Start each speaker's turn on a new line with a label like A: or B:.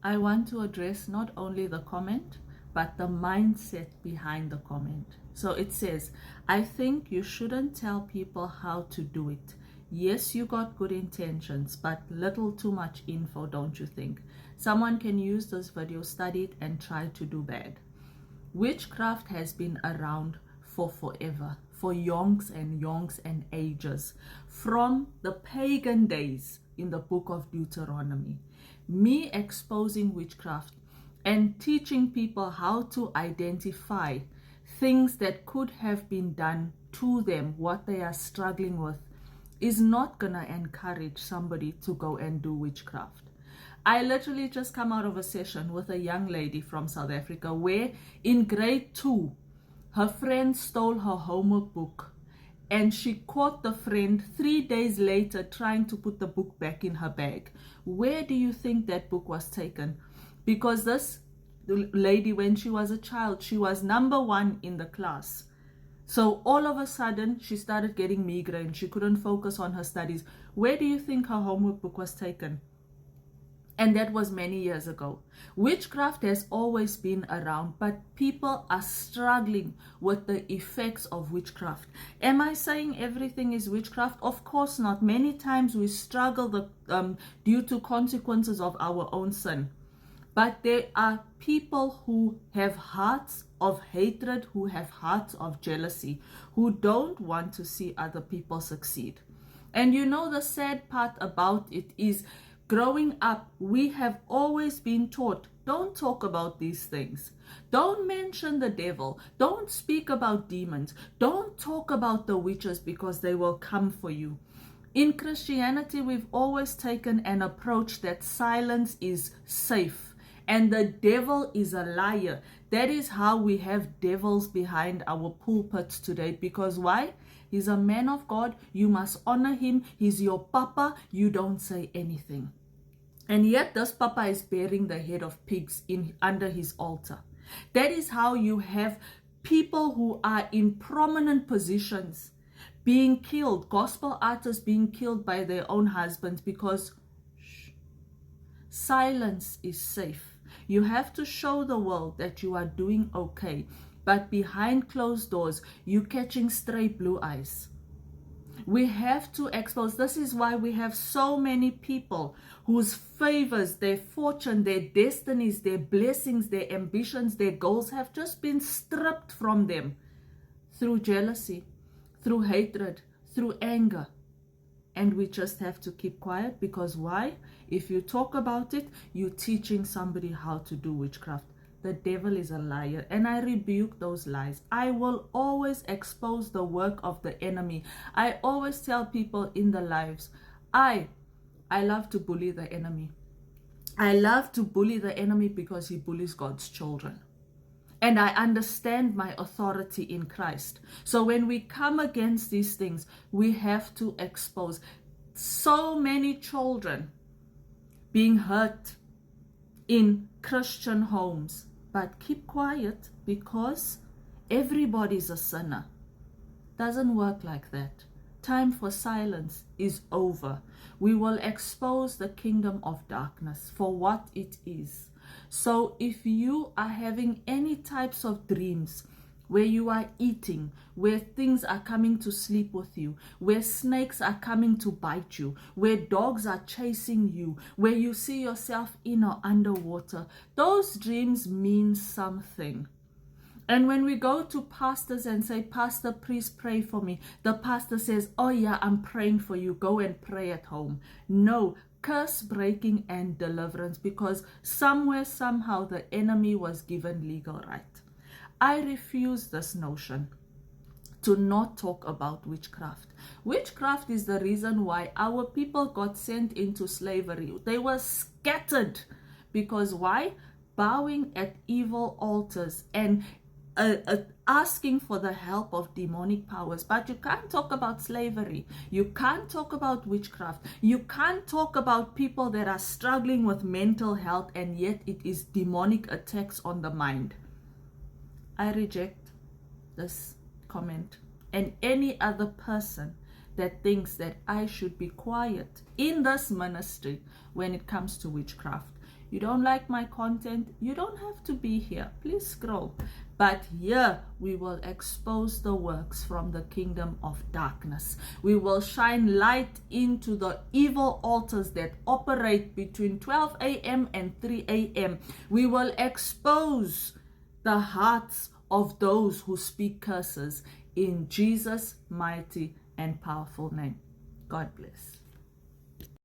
A: I want to address not only the comment, but the mindset behind the comment. So it says, I think you shouldn't tell people how to do it. Yes, you got good intentions, but little too much info, don't you think? Someone can use this video, study it, and try to do bad. Witchcraft has been around for forever, for yonks and ages, from the pagan days in the book of Deuteronomy. Me exposing witchcraft and teaching people how to identify things that could have been done to them, what they are struggling with, is not gonna encourage somebody to go and do witchcraft. I literally just come out of a session with a young lady from South Africa where in grade 2, her friend stole her homework book and she caught the friend 3 days later trying to put the book back in her bag. Where do you think that book was taken? Because this lady, when she was a child, she was number 1 in the class. So all of a sudden, she started getting migraine. She couldn't focus on her studies. Where do you think her homework book was taken? And that was many years ago. Witchcraft has always been around, but people are struggling with the effects of witchcraft. Am I saying everything is witchcraft? Of course not. Many times we struggle due to consequences of our own sin. But there are people who have hearts of hatred, who have hearts of jealousy, who don't want to see other people succeed. And you know, the sad part about it is, growing up, we have always been taught, don't talk about these things. Don't mention the devil. Don't speak about demons. Don't talk about the witches because they will come for you. In Christianity, we've always taken an approach that silence is safe and the devil is a liar. That is how we have devils behind our pulpits today. Because why? He's a man of God. You must honor him. He's your papa. You don't say anything. And yet this papa is bearing the head of pigs under his altar. That is how you have people who are in prominent positions being killed, gospel artists being killed by their own husbands because silence is safe. You have to show the world that you are doing okay, but behind closed doors, you're catching stray blue eyes. We have to expose. This is why we have so many people whose favors, their fortune, their destinies, their blessings, their ambitions, their goals have just been stripped from them through jealousy, through hatred, through anger. And we just have to keep quiet because why? If you talk about it, you're teaching somebody how to do witchcraft. The devil is a liar, and I rebuke those lies. I will always expose the work of the enemy. I always tell people in the lives, I love to bully the enemy. I love to bully the enemy because he bullies God's children. And I understand my authority in Christ. So when we come against these things, we have to expose. So many children being hurt in Christian homes. But keep quiet because everybody's a sinner. Doesn't work like that. Time for silence is over. We will expose the kingdom of darkness for what it is. So if you are having any types of dreams where you are eating, where things are coming to sleep with you, where snakes are coming to bite you, where dogs are chasing you, where you see yourself in or underwater, those dreams mean something. And when we go to pastors and say, Pastor, please pray for me, the pastor says, oh yeah, I'm praying for you, go and pray at home. No, curse breaking and deliverance, because somewhere, somehow, the enemy was given legal right. I refuse this notion to not talk about witchcraft. Witchcraft is the reason why our people got sent into slavery. They were scattered because why? Bowing at evil altars and asking for the help of demonic powers. But you can't talk about slavery. You can't talk about witchcraft. You can't talk about people that are struggling with mental health, and yet it is demonic attacks on the mind. I reject this comment, and any other person that thinks that I should be quiet in this ministry when it comes to witchcraft. You don't like my content, you don't have to be here. Please scroll. But here we will expose the works from the kingdom of darkness. We will shine light into the evil altars that operate between 12 a.m. and 3 a.m. We will expose the hearts of those who speak curses in Jesus' mighty and powerful name. God bless.